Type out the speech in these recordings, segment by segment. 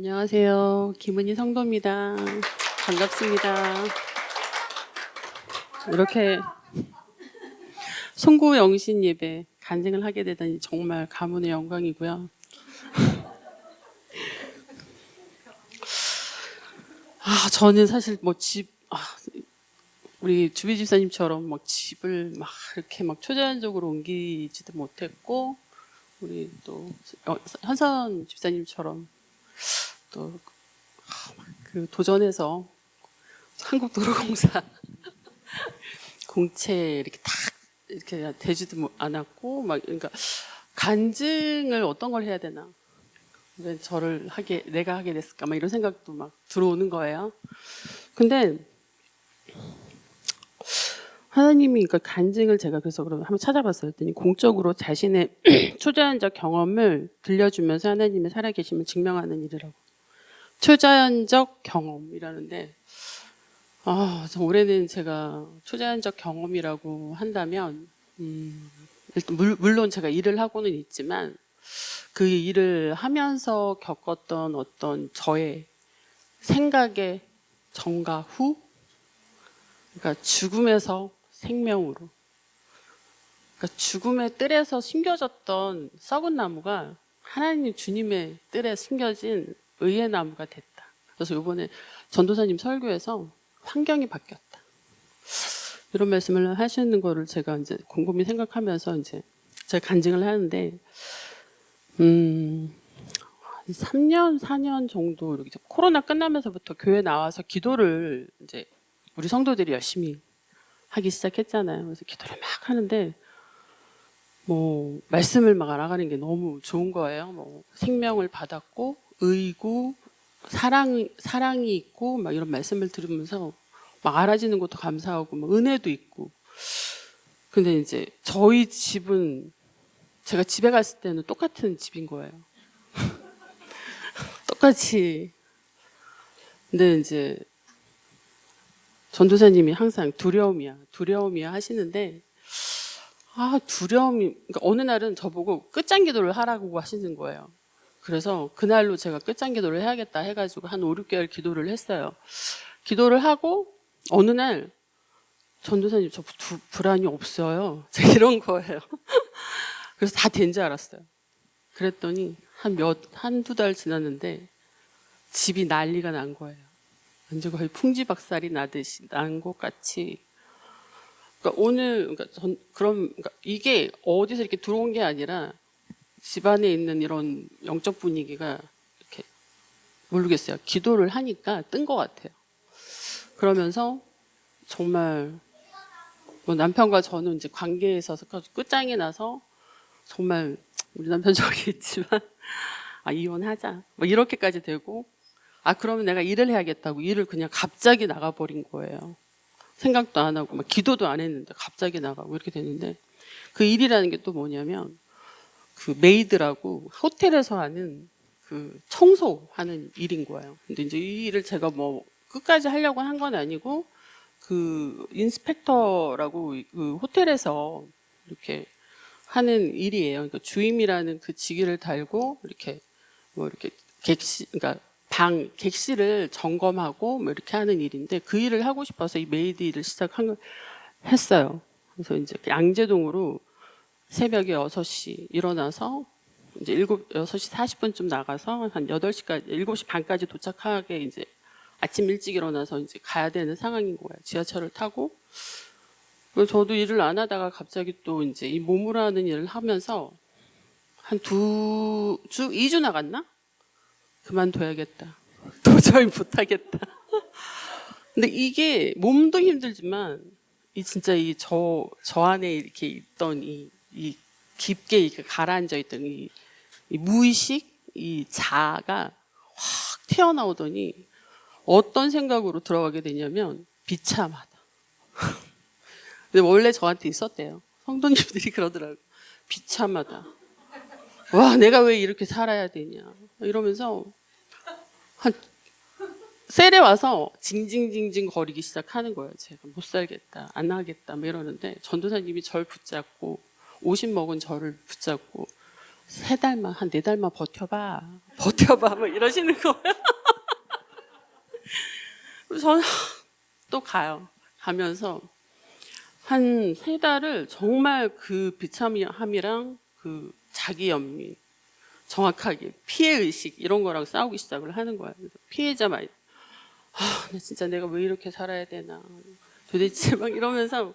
안녕하세요. 김은희 성도입니다. 반갑습니다. 이렇게 송구영신 예배 간증을 하게 되다니 정말 가문의 영광이고요. 저는 사실 우리 주비 집사님처럼 집을 이렇게 초자연적으로 옮기지도 못했고, 우리 또 현선 집사님처럼 또 그 도전해서 한국도로공사 공채 이렇게 딱 이렇게 되지도 않았고, 그러니까 간증을 어떤 걸 해야 되나, 왜 내가 하게 됐을까, 이런 생각도 들어오는 거예요. 근데 하나님이, 그러니까 간증을 제가 그래서 한번 찾아봤어요. 했더니 공적으로 자신의 초자연적 경험을 들려주면서 하나님의 살아계심을 증명하는 일이라고. 초자연적 경험이라는데, 좀 올해는 제가 초자연적 경험이라고 한다면, 일단 물론 제가 일을 하고는 있지만 그 일을 하면서 겪었던 어떤 저의 생각의 전과 후, 그러니까 죽음에서 생명으로, 그러니까 죽음의 뜰에서 숨겨졌던 썩은 나무가 하나님 주님의 뜰에 숨겨진 의의 나무가 됐다. 그래서 이번에 전도사님 설교에서 환경이 바뀌었다, 이런 말씀을 하시는 거를 제가 이제 곰곰이 생각하면서 이제 제가 간증을 하는데, 3년, 4년 정도 이렇게 코로나 끝나면서부터 교회 나와서 기도를 이제 우리 성도들이 열심히 하기 시작했잖아요. 그래서 기도를 막 하는데, 말씀을 알아가는 게 너무 좋은 거예요. 생명을 받았고, 의고, 사랑이 있고, 이런 말씀을 들으면서 알아지는 것도 감사하고, 은혜도 있고. 근데 이제 저희 집은, 제가 집에 갔을 때는 똑같은 집인 거예요. 똑같이. 근데 이제 전도사님이 항상 두려움이야 하시는데, 그러니까 어느 날은 저보고 끝장 기도를 하라고 하시는 거예요. 그래서 그날로 제가 끝장 기도를 해야겠다 해가지고 한 5, 6개월 기도를 했어요. 기도를 하고 어느 날 전도사님, 저 불안이 없어요, 이런 거예요. 그래서 다 된 줄 알았어요. 그랬더니 한두 달 지났는데 집이 난리가 난 거예요. 완전 거의 풍지박살이 난 것 같이. 그러니까 이게 어디서 이렇게 들어온 게 아니라 집안에 있는 이런 영적 분위기가 이렇게, 모르겠어요. 기도를 하니까 뜬 것 같아요. 그러면서 정말 남편과 저는 이제 관계에서 끝장이 나서, 정말 우리 남편 저기 있지만 이혼하자 이렇게까지 되고, 그러면 내가 일을 해야겠다고 일을 그냥 갑자기 나가버린 거예요. 생각도 안 하고 기도도 안 했는데 갑자기 나가고 이렇게 됐는데, 그 일이라는 게 또 뭐냐면 그 메이드라고 호텔에서 하는 그 청소하는 일인 거예요. 근데 이제 이 일을 제가 끝까지 하려고 한 건 아니고, 그 인스펙터라고 그 호텔에서 이렇게 하는 일이에요. 그러니까 주임이라는 그 직위를 달고 이렇게 이렇게 그러니까 객실을 점검하고 이렇게 하는 일인데, 그 일을 하고 싶어서 이 메이드 일을 했어요. 그래서 이제 양재동으로 새벽에 6시 일어나서 이제 6시 40분쯤 나가서 한 8시까지, 7시 반까지 도착하게 이제 아침 일찍 일어나서 이제 가야 되는 상황인 거예요. 지하철을 타고. 저도 일을 안 하다가 갑자기 또 이제 이 몸으로 하는 일을 하면서 한 2주 나갔나? 그만둬야겠다. 도저히 못하겠다. 근데 이게 몸도 힘들지만 진짜 저 안에 이렇게 있던 이 깊게 이렇게 가라앉아 있던 이 무의식, 이 자아가 확 튀어나오더니 어떤 생각으로 들어가게 되냐면 비참하다. 근데 원래 저한테 있었대요. 성도님들이 그러더라고요. 비참하다. 와, 내가 왜 이렇게 살아야 되냐 이러면서 한 셀에 와서 징징징징 거리기 시작하는 거예요. 제가 못 살겠다, 안 하겠다 이러는데, 전도사님이 절 붙잡고 50 먹은 저를 붙잡고 3달만, 한 4달만 버텨봐. 버텨봐. 막 이러시는 거예요. 그래서 저는 또 가요. 가면서 한 3달을 정말 그 비참함이랑 그 자기 연민, 정확하게 피해의식 이런 거랑 싸우기 시작을 하는 거예요. 그래서 피해자 말, 진짜 내가 왜 이렇게 살아야 되나. 도대체 막 이러면서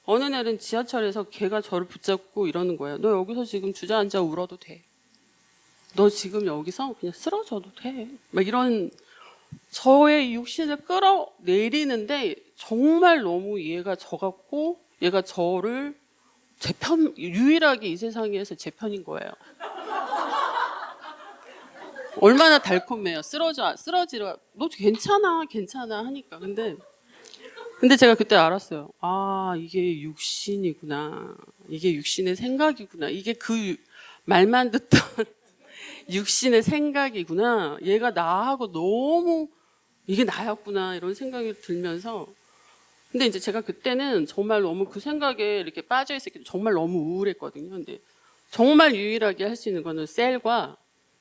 어느 날은 지하철에서 걔가 저를 붙잡고 이러는 거예요. 너 여기서 지금 주저앉아 울어도 돼. 너 지금 여기서 그냥 쓰러져도 돼. 막 이런 저의 육신을 끌어내리는데 정말 너무 얘가 저 같고 얘가 저를 제 편, 유일하게 이 세상에서 제 편인 거예요. 얼마나 달콤해요. 쓰러지라. 너 괜찮아 하니까. 근데 제가 그때 알았어요. 아, 이게 육신이구나. 이게 육신의 생각이구나. 이게 그 말만 듣던 육신의 생각이구나. 얘가 나하고 너무 이게 나였구나. 이런 생각이 들면서. 근데 이제 제가 그때는 정말 너무 그 생각에 이렇게 빠져 있었기 때문에 정말 너무 우울했거든요. 근데 정말 유일하게 할 수 있는 거는 셀과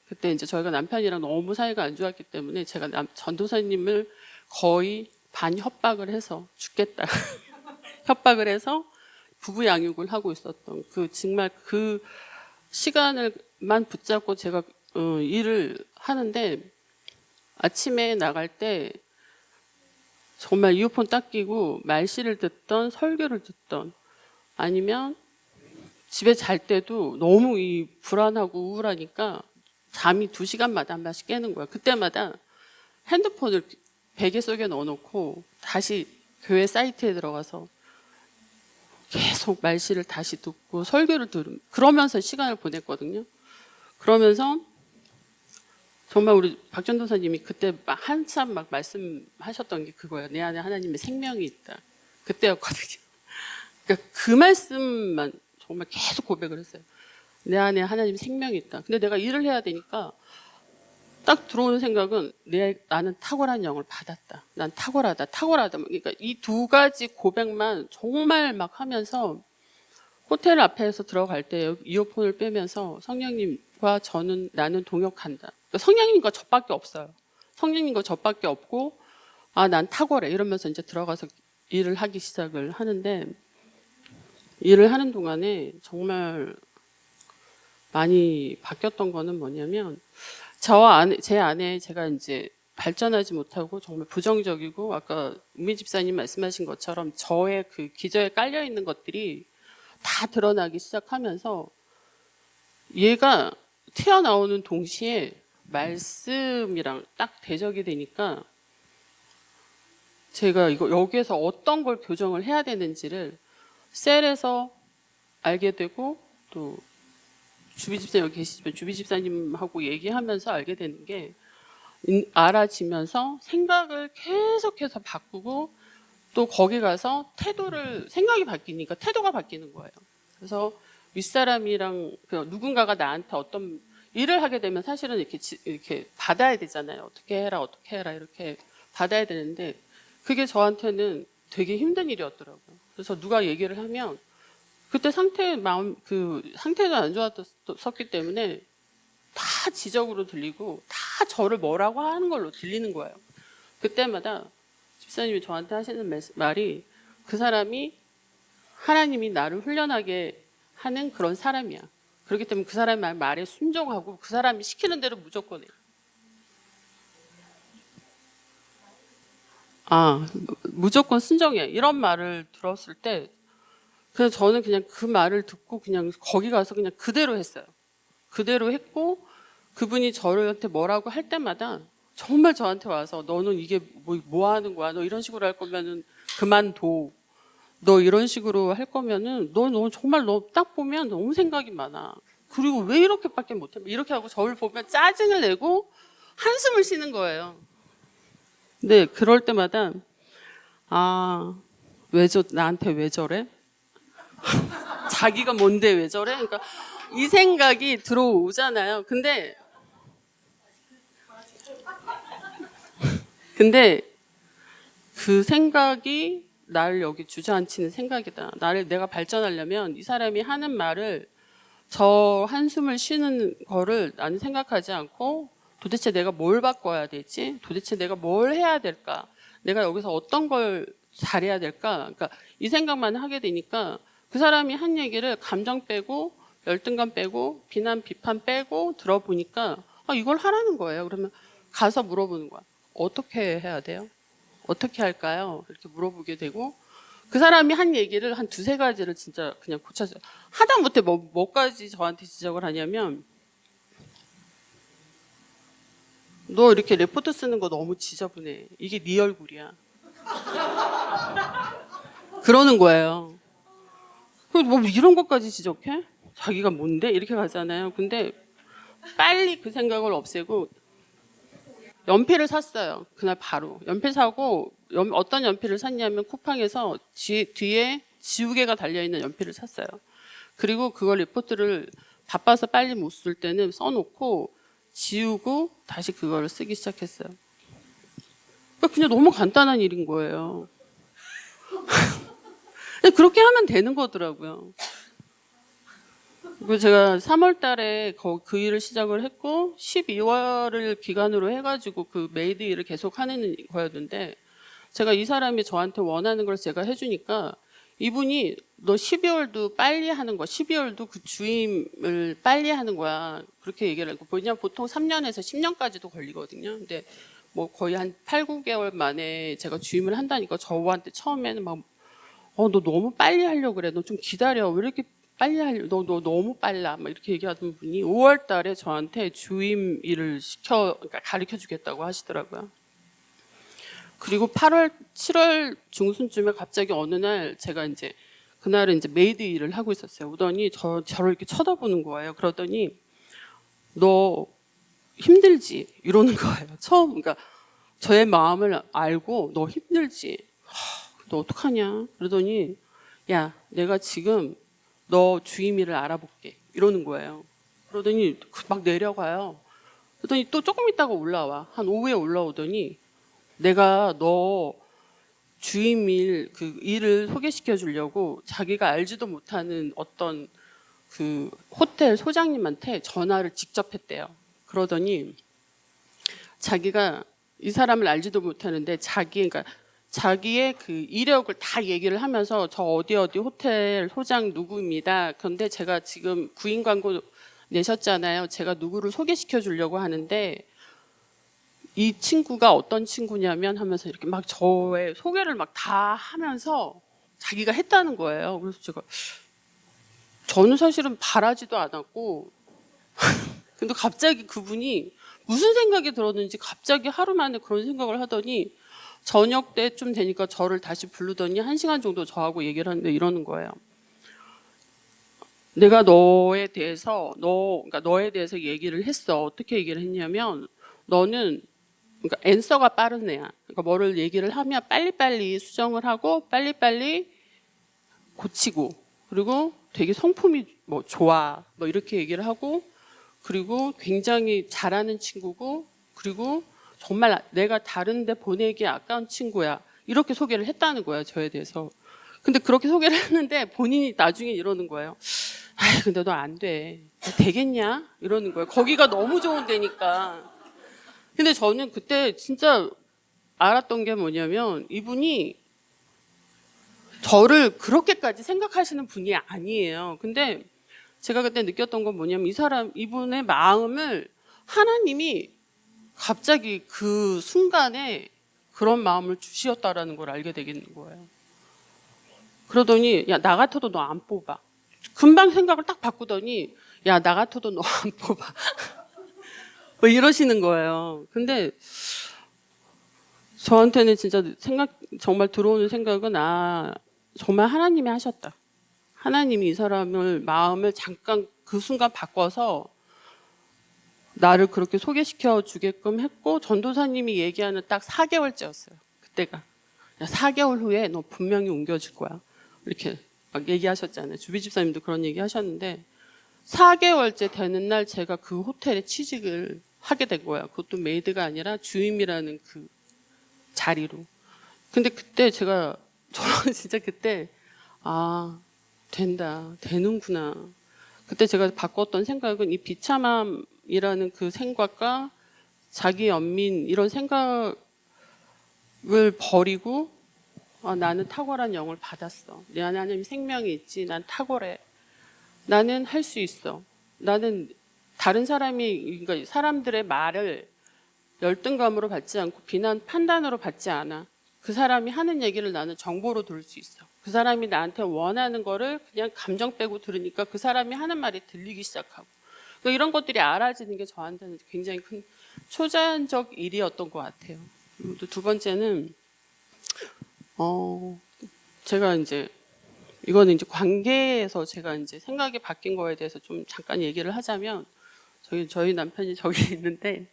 그때 이제 저희가 남편이랑 너무 사이가 안 좋았기 때문에 제가 전도사님을 거의 반 협박을 해서 죽겠다. 협박을 해서 부부 양육을 하고 있었던 그 정말 그 시간을만 붙잡고 제가 일을 하는데 아침에 나갈 때 정말 이어폰 딱 끼고 말씨를 듣던 설교를 듣던 아니면 집에 잘 때도 너무 이 불안하고 우울하니까 잠이 2시간마다 한 번씩 깨는 거야. 그때마다 핸드폰을 베개 속에 넣어놓고 다시 교회 사이트에 들어가서 계속 말씨를 다시 듣고 설교를 그러면서 시간을 보냈거든요. 그러면서 정말 우리 박 전도사님이 그때 한참 막 말씀하셨던 게 그거예요. 내 안에 하나님의 생명이 있다. 그때였거든요. 그러니까 그 말씀만 정말 계속 고백을 했어요. 내 안에 하나님의 생명이 있다. 근데 내가 일을 해야 되니까 딱 들어오는 생각은 나는 탁월한 영을 받았다. 난 탁월하다. 그러니까 이 2가지 고백만 정말 막 하면서 호텔 앞에서 들어갈 때 이어폰을 빼면서 성령님과 나는 동역한다. 그러니까 성령님과 저밖에 없어요. 성령님과 저밖에 없고 난 탁월해 이러면서 이제 들어가서 일을 하기 시작을 하는데 일을 하는 동안에 정말 많이 바뀌었던 거는 뭐냐면 제 안에 제가 이제 발전하지 못하고 정말 부정적이고 아까 우미 집사님 말씀하신 것처럼 저의 그 기저에 깔려 있는 것들이 다 드러나기 시작하면서 얘가 튀어나오는 동시에 말씀이랑 딱 대적이 되니까 제가 여기에서 어떤 걸 교정을 해야 되는지를 셀에서 알게 되고 또 주비집사님 여기 계시지만 주비집사님하고 얘기하면서 알게 되는 게 알아지면서 생각을 계속해서 바꾸고 또 거기 가서 생각이 바뀌니까 태도가 바뀌는 거예요. 그래서 윗사람이랑 누군가가 나한테 어떤 일을 하게 되면 사실은 이렇게 받아야 되잖아요. 어떻게 해라 이렇게 받아야 되는데 그게 저한테는 되게 힘든 일이었더라고요. 그래서 누가 얘기를 하면 그때 상태도 안 좋았었기 때문에 다 지적으로 들리고 다 저를 뭐라고 하는 걸로 들리는 거예요. 그때마다 집사님이 저한테 하시는 말이 그 사람이 하나님이 나를 훈련하게 하는 그런 사람이야. 그렇기 때문에 그 사람의 말에 순종하고 그 사람이 시키는 대로 무조건 해. 무조건 순종해. 이런 말을 들었을 때 그래서 저는 그냥 그 말을 듣고 그냥 거기 가서 그냥 그대로 했어요. 그대로 했고 그분이 저한테 뭐라고 할 때마다 정말 저한테 와서 너는 이게 뭐 하는 거야? 너 이런 식으로 할 거면은 그만둬. 너 이런 식으로 할 거면은 너 정말 너 딱 보면 너무 생각이 많아. 그리고 왜 이렇게밖에 못해? 이렇게 하고 저를 보면 짜증을 내고 한숨을 쉬는 거예요. 근데 그럴 때마다 나한테 왜 저래? 자기가 뭔데 왜 저래? 그러니까 이 생각이 들어오잖아요. 근데 그 생각이 나를 여기 주저앉히는 생각이다. 내가 발전하려면 이 사람이 하는 말을 저 한숨을 쉬는 거를 나는 생각하지 않고 도대체 내가 뭘 바꿔야 되지? 도대체 내가 뭘 해야 될까? 내가 여기서 어떤 걸 잘해야 될까? 그러니까 이 생각만 하게 되니까 그 사람이 한 얘기를 감정 빼고 열등감 빼고 비난 비판 빼고 들어보니까 이걸 하라는 거예요. 그러면 가서 물어보는 거야. 어떻게 해야 돼요? 어떻게 할까요? 이렇게 물어보게 되고 그 사람이 한 얘기를 한 두세 가지를 진짜 그냥 고쳤어요. 하다못해 뭐까지 저한테 지적을 하냐면 너 이렇게 레포트 쓰는 거 너무 지저분해. 이게 네 얼굴이야. 그러는 거예요. 뭐 이런 것까지 지적해? 자기가 뭔데? 이렇게 가잖아요. 근데 빨리 그 생각을 없애고 연필을 샀어요. 그날 바로. 연필 사고 어떤 연필을 샀냐면 쿠팡에서 뒤에 지우개가 달려있는 연필을 샀어요. 그리고 그걸 리포트를 바빠서 빨리 못 쓸 때는 써놓고 지우고 다시 그걸 쓰기 시작했어요. 그냥 너무 간단한 일인 거예요. 그렇게 하면 되는 거더라고요. 그리고 제가 3월 달에 그 일을 시작을 했고 12월을 기간으로 해가지고 그 메이드 일을 계속 하는 거였는데 제가 이 사람이 저한테 원하는 걸 제가 해주니까 이분이 너 12월도 빨리 하는 거야. 12월도 그 주임을 빨리 하는 거야. 그렇게 얘기를 하고 왜냐면 보통 3년에서 10년까지도 걸리거든요. 근데 뭐 거의 한 8, 9개월 만에 제가 주임을 한다니까 저한테 처음에는 막 너 너무 빨리 하려고 그래. 너 좀 기다려. 왜 이렇게 빨리 하려고 너 너무 빨라. 막 이렇게 얘기하던 분이 5월 달에 저한테 주임 일을 그러니까 가르쳐 주겠다고 하시더라고요. 그리고 8월, 7월 중순쯤에 갑자기 어느 날 제가 이제 그날은 이제 메이드 일을 하고 있었어요. 오더니 저를 이렇게 쳐다보는 거예요. 그러더니 너 힘들지? 이러는 거예요. 처음 그러니까 저의 마음을 알고 너 힘들지? 너 어떡하냐? 그러더니 야 내가 지금 너 주임이를 알아볼게 이러는 거예요. 그러더니 막 내려가요. 그러더니 또 조금 있다가 올라와. 한 오후에 올라오더니 내가 너 주임일 그 일을 소개시켜 주려고 자기가 알지도 못하는 어떤 그 호텔 소장님한테 전화를 직접 했대요. 그러더니 자기가 이 사람을 알지도 못하는데 그러니까 자기의 그 이력을 다 얘기를 하면서 저 어디 호텔 소장 누구입니다. 그런데 제가 지금 구인 광고 내셨잖아요. 제가 누구를 소개시켜 주려고 하는데 이 친구가 어떤 친구냐면 하면서 이렇게 막 저의 소개를 막 다 하면서 자기가 했다는 거예요. 그래서 저는 사실은 바라지도 않았고 근데 갑자기 그분이 무슨 생각이 들었는지 갑자기 하루 만에 그런 생각을 하더니 저녁 때쯤 되니까 저를 다시 부르더니 1시간 정도 저하고 얘기를 하는데 이러는 거예요. 내가 그러니까 너에 대해서 얘기를 했어. 어떻게 얘기를 했냐면 너는 그러니까 앤서가 빠른 애야. 그러니까 뭐를 얘기를 하면 빨리빨리 수정을 하고 빨리빨리 고치고 그리고 되게 성품이 뭐 좋아. 뭐 이렇게 얘기를 하고 그리고 굉장히 잘하는 친구고 그리고 정말 내가 다른데 보내기 아까운 친구야. 이렇게 소개를 했다는 거야, 저에 대해서. 근데 그렇게 소개를 했는데 본인이 나중에 이러는 거예요. 근데 너 안 돼. 되겠냐? 이러는 거예요. 거기가 너무 좋은 데니까. 근데 저는 그때 진짜 알았던 게 뭐냐면 이분이 저를 그렇게까지 생각하시는 분이 아니에요. 근데 제가 그때 느꼈던 건 뭐냐면 이분의 마음을 하나님이 갑자기 그 순간에 그런 마음을 주시었다라는 걸 알게 되겠는 거예요. 그러더니 야 나 같아도 너 안 뽑아. 금방 생각을 딱 바꾸더니 야 나 같아도 너 안 뽑아. 뭐 이러시는 거예요. 근데 저한테는 진짜 정말 들어오는 생각은 정말 하나님이 하셨다. 하나님이 이 사람을 마음을 잠깐 그 순간 바꿔서 나를 그렇게 소개시켜 주게끔 했고 전도사님이 얘기하는 딱 4개월째였어요. 그때가. 4개월 후에 너 분명히 옮겨질 거야. 이렇게 막 얘기하셨잖아요. 주비 집사님도 그런 얘기 하셨는데 4개월째 되는 날 제가 그 호텔에 취직을 하게 된 거야. 그것도 메이드가 아니라 주임이라는 그 자리로. 근데 그때 저는 진짜 그때 된다. 되는구나. 그때 제가 바꿨던 생각은 이 비참함이라는 그 생각과 자기 연민 이런 생각을 버리고 나는 탁월한 영을 받았어. 내 안에 하나님 생명이 있지. 난 탁월해. 나는 할 수 있어. 나는 다른 사람이 그러니까 사람들의 말을 열등감으로 받지 않고 비난 판단으로 받지 않아. 그 사람이 하는 얘기를 나는 정보로 들을 수 있어. 그 사람이 나한테 원하는 거를 그냥 감정 빼고 들으니까 그 사람이 하는 말이 들리기 시작하고. 그러니까 이런 것들이 알아지는 게 저한테는 굉장히 큰 초자연적 일이었던 것 같아요. 그리고 또 두 번째는 제가 이제 이거는 이제 관계에서 제가 이제 생각이 바뀐 거에 대해서 좀 잠깐 얘기를 하자면 저희 남편이 저기 있는데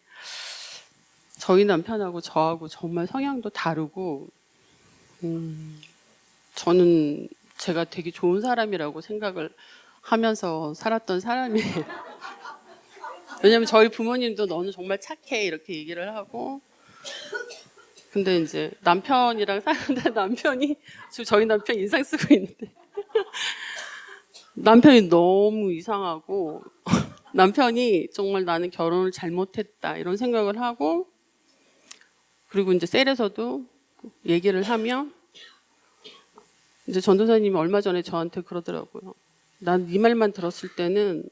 저희 남편하고 저하고 정말 성향도 다르고 저는 제가 되게 좋은 사람이라고 생각을 하면서 살았던 사람이에요. 왜냐면 저희 부모님도 너는 정말 착해 이렇게 얘기를 하고 근데 이제 남편이랑 사는데 남편이 지금 저희 남편 인상 쓰고 있는데 남편이 너무 이상하고 남편이 정말 나는 결혼을 잘못했다 이런 생각을 하고 그리고 이제 셀에서도 얘기를 하면 이제 전도사님이 얼마 전에 저한테 그러더라고요. 난 네 말만 들었을 때는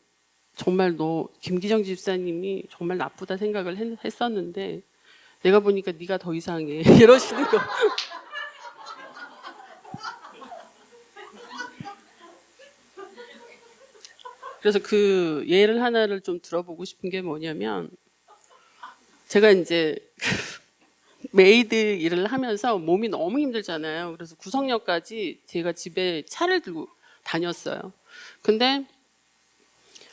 정말 너 김기정 집사님이 정말 나쁘다 생각을 했었는데 내가 보니까 네가 더 이상해 이러시는 거. 그래서 그 예를 하나를 좀 들어보고 싶은 게 뭐냐면 제가 이제 메이드 일을 하면서 몸이 너무 힘들잖아요. 그래서 구성역까지 제가 집에 차를 들고 다녔어요. 근데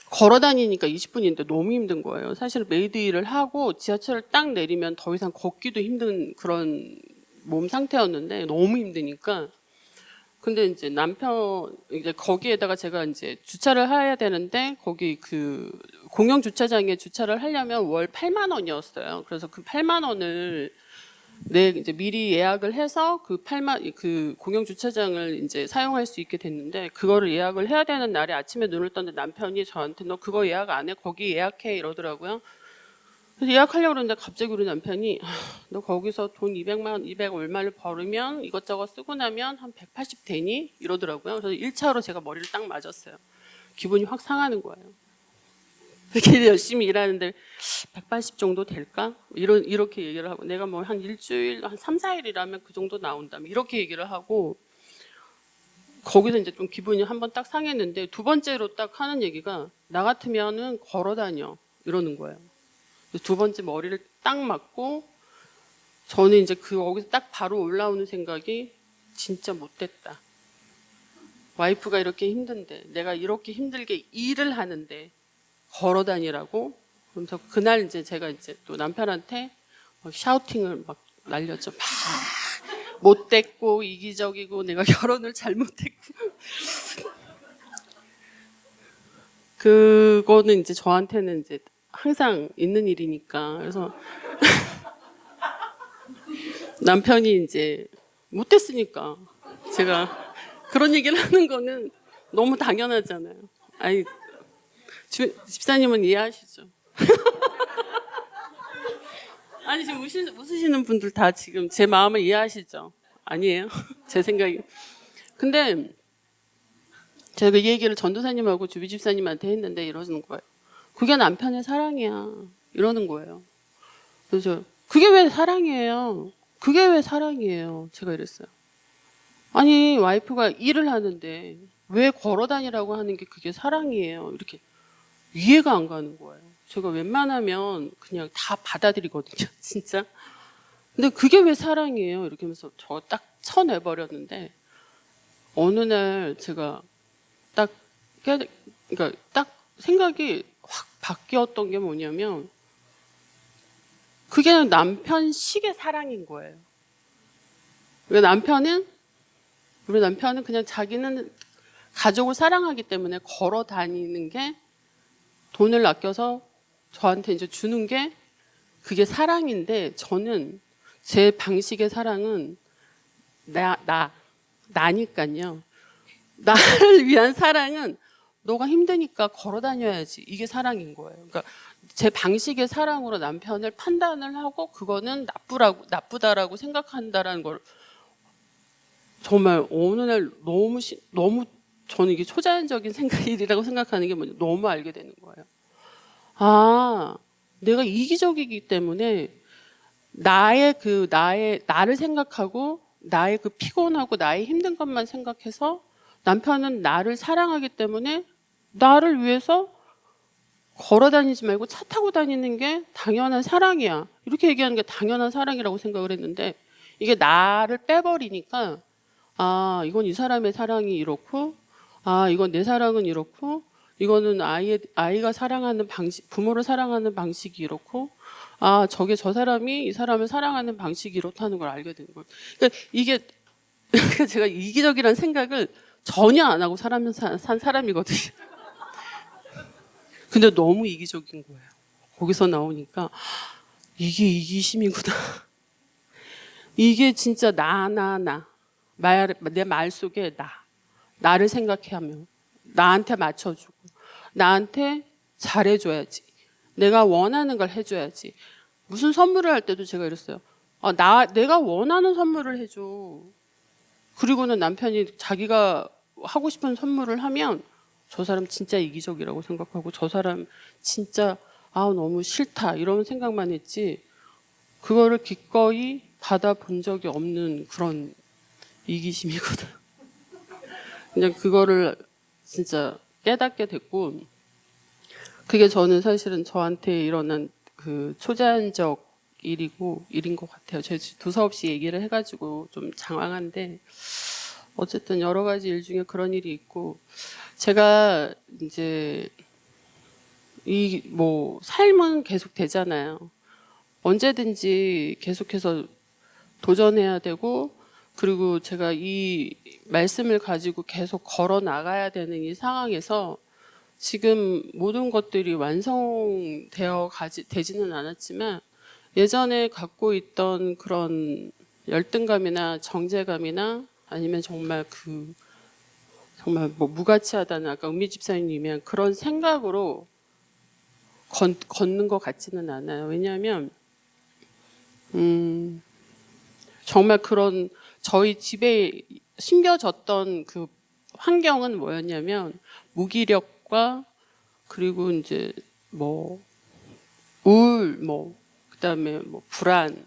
걸어 다니니까 20분인데 너무 힘든 거예요. 사실 메이드 일을 하고 지하철을 딱 내리면 더 이상 걷기도 힘든 그런 몸 상태였는데 너무 힘드니까 근데 이제 남편 이제 거기에다가 제가 이제 주차를 해야 되는데 거기 그 공영 주차장에 주차를 하려면 월 8만 원이었어요. 그래서 그 8만 원을 이제 미리 예약을 해서 그 공영 주차장을 이제 사용할 수 있게 됐는데 그거를 예약을 해야 되는 날에 아침에 눈을 떴는데 남편이 저한테 너 그거 예약 안 해? 거기 예약해 이러더라고요. 그래서 예약하려고 그러는데 갑자기 우리 남편이 너 거기서 돈 200 얼마를 벌으면 이것저것 쓰고 나면 한 180 되니? 이러더라고요. 그래서 1차로 제가 머리를 딱 맞았어요. 기분이 확 상하는 거예요. 이렇게 열심히 일하는데 180 정도 될까? 이렇게 얘기를 하고 내가 뭐 한 일주일, 한 3, 4일이라면 그 정도 나온다면 이렇게 얘기를 하고 거기서 이제 좀 기분이 한번 딱 상했는데 두 번째로 딱 하는 얘기가 나 같으면은 걸어 다녀 이러는 거예요. 두 번째 머리를 딱 맞고 저는 이제 거기서 딱 바로 올라오는 생각이 진짜 못됐다. 와이프가 이렇게 힘든데 내가 이렇게 힘들게 일을 하는데 걸어 다니라고. 그래서 그날 이제 제가 이제 또 남편한테 샤우팅을 막 날렸죠. 막 못됐고 이기적이고 내가 결혼을 잘못했고. 그거는 이제 저한테는 이제 항상 있는 일이니까. 그래서 남편이 이제 못됐으니까 제가 그런 얘기를 하는 거는 너무 당연하잖아요. 아니 집사님은 이해하시죠? 아니 지금 웃으시는 분들 다 지금 제 마음을 이해하시죠? 아니에요? 제 생각이. 근데 제가 이 얘기를 전도사님하고 주비 집사님한테 했는데 이러는 거예요. 그게 남편의 사랑이야. 이러는 거예요. 그래서 그게 왜 사랑이에요? 그게 왜 사랑이에요? 제가 이랬어요. 아니 와이프가 일을 하는데 왜 걸어 다니라고 하는 게 그게 사랑이에요? 이렇게 이해가 안 가는 거예요. 제가 웬만하면 그냥 다 받아들이거든요. 진짜. 근데 그게 왜 사랑이에요? 이렇게 하면서 저 딱 쳐내버렸는데 어느 날 제가 그러니까 딱 생각이 확 바뀌었던 게 뭐냐면 그게 남편식의 사랑인 거예요. 우리 남편은 그냥 자기는 가족을 사랑하기 때문에 걸어 다니는 게 돈을 아껴서 저한테 이제 주는 게 그게 사랑인데 저는 제 방식의 사랑은 나니까요. 나를 위한 사랑은 너가 힘드니까 걸어 다녀야지. 이게 사랑인 거예요. 그러니까 제 방식의 사랑으로 남편을 판단을 하고 그거는 나쁘다라고 생각한다라는 걸 정말 어느 날 너무 저는 이게 초자연적인 생각이라고 생각하는 게 뭐냐, 너무 알게 되는 거예요. 아, 내가 이기적이기 때문에 나를 생각하고 나의 그 피곤하고 나의 힘든 것만 생각해서 남편은 나를 사랑하기 때문에 나를 위해서 걸어 다니지 말고 차 타고 다니는 게 당연한 사랑이야. 이렇게 얘기하는 게 당연한 사랑이라고 생각을 했는데 이게 나를 빼버리니까 아, 이건 이 사람의 사랑이 이렇고 아, 이건 내 사랑은 이렇고 이거는 아이가 사랑하는 방식, 부모를 사랑하는 방식이 이렇고 아, 저게 저 사람이 이 사람을 사랑하는 방식이 이렇다는 걸 알게 되는 거예요. 그러니까 이게 제가 이기적이라는 생각을 전혀 안 하고 산 사람이거든요. 근데 너무 이기적인 거예요. 거기서 나오니까 이게 이기심이구나. 이게 진짜 내 말 속에 나를 생각하며 나한테 맞춰주고 나한테 잘해줘야지. 내가 원하는 걸 해줘야지. 무슨 선물을 할 때도 제가 이랬어요. 내가 원하는 선물을 해줘. 그리고는 남편이 자기가 하고 싶은 선물을 하면 저 사람 진짜 이기적이라고 생각하고 저 사람 진짜 너무 싫다 이런 생각만 했지 그거를 기꺼이 받아본 적이 없는 그런 이기심이거든. 그냥 그거를 진짜 깨닫게 됐고 그게 저는 사실은 저한테 일어난 그 초자연적 일인 것 같아요. 제가 두서없이 얘기를 해가지고 좀 장황한데 어쨌든 여러 가지 일 중에 그런 일이 있고 제가 이제 삶은 계속 되잖아요. 언제든지 계속해서 도전해야 되고 그리고 제가 이 말씀을 가지고 계속 걸어 나가야 되는 이 상황에서 지금 모든 것들이 되지는 않았지만 예전에 갖고 있던 그런 열등감이나 정제감이나 아니면 정말 무가치하다는 아까 은미 집사님이 얘기한 그런 생각으로 걷는 것 같지는 않아요. 왜냐하면 정말 그런 저희 집에 심겨졌던 그 환경은 뭐였냐면 무기력과 그리고 이제 우울 그다음에 불안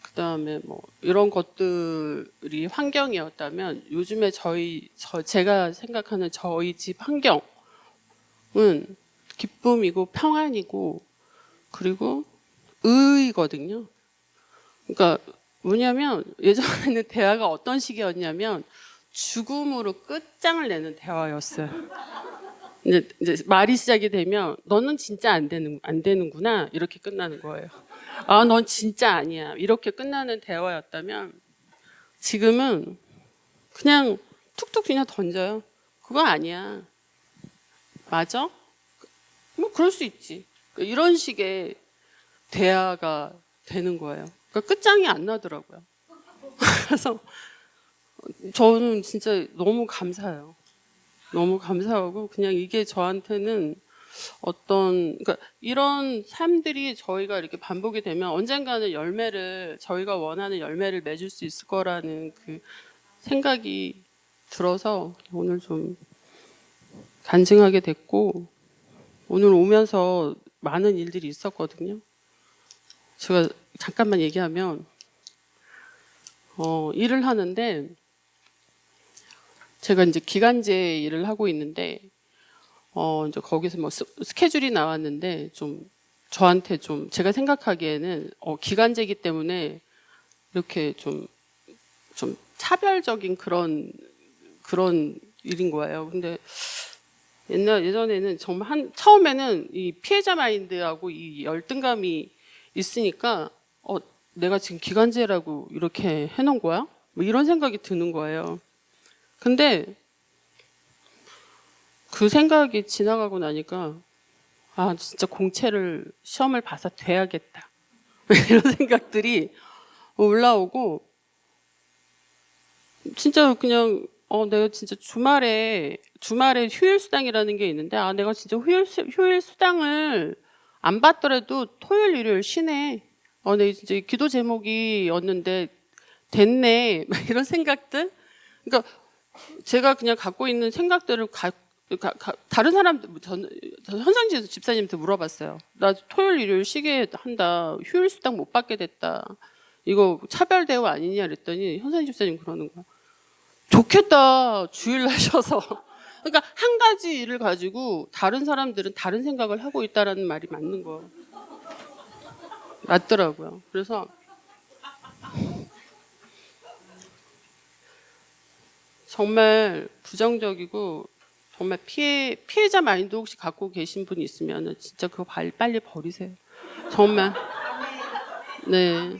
그다음에 이런 것들이 환경이었다면 요즘에 제가 생각하는 저희 집 환경은 기쁨이고 평안이고 그리고 의거든요. 그러니까 뭐냐면 예전에는 대화가 어떤 식이었냐면 죽음으로 끝장을 내는 대화였어요. 이제 말이 시작이 되면 너는 진짜 안 되는구나 이렇게 끝나는 거예요. 넌 진짜 아니야 이렇게 끝나는 대화였다면 지금은 그냥 툭툭 그냥 던져요. 그거 아니야. 맞아? 그럴 수 있지. 이런 식의 대화가 되는 거예요. 그러니까 끝장이 안 나더라고요. 그래서 저는 진짜 너무 감사해요. 너무 감사하고 그냥 이게 저한테는 그러니까 이런 삶들이 저희가 이렇게 반복이 되면 언젠가는 저희가 원하는 열매를 맺을 수 있을 거라는 그 생각이 들어서 오늘 좀 간증하게 됐고 오늘 오면서 많은 일들이 있었거든요. 제가 잠깐만 얘기하면 일을 하는데 제가 이제 기간제 일을 하고 있는데 이제 거기서 스케줄이 나왔는데 저한테 제가 생각하기에는 기간제이기 때문에 이렇게 좀 차별적인 그런 일인 거예요. 근데 예전에는 정말 처음에는 이 피해자 마인드하고 이 열등감이 있으니까 내가 지금 기간제라고 이렇게 해놓은 거야? 이런 생각이 드는 거예요. 근데 그 생각이 지나가고 나니까 진짜 시험을 봐서 돼야겠다 이런 생각들이 올라오고 진짜 그냥 내가 진짜 주말에 휴일 수당이라는 게 있는데, 내가 진짜 휴일 수당을 안 받더라도 토요일, 일요일 쉬네. 내 진짜 기도 제목이었는데 됐네. 막 이런 생각들. 그러니까 제가 그냥 갖고 있는 생각들을 다른 사람들, 현상지에서 집사님한테 물어봤어요. 나 토요일, 일요일 쉬게 한다. 휴일 수당 못 받게 됐다. 이거 차별 대우 아니냐 그랬더니 현상지 집사님 그러는 거야. 좋겠다. 주일날 쉬어서. 그러니까 한 가지 일을 가지고 다른 사람들은 다른 생각을 하고 있다라는 말이 맞는 거 맞더라고요. 그래서 정말 부정적이고 정말 피해자 마인드 혹시 갖고 계신 분이 있으면 진짜 그거 빨리 버리세요. 정말. 네.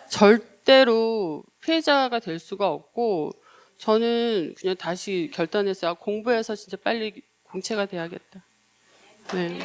절대로 피해자가 될 수가 없고, 저는 그냥 다시 결단했어요. 공부해서 진짜 빨리 공채가 돼야겠다. 네.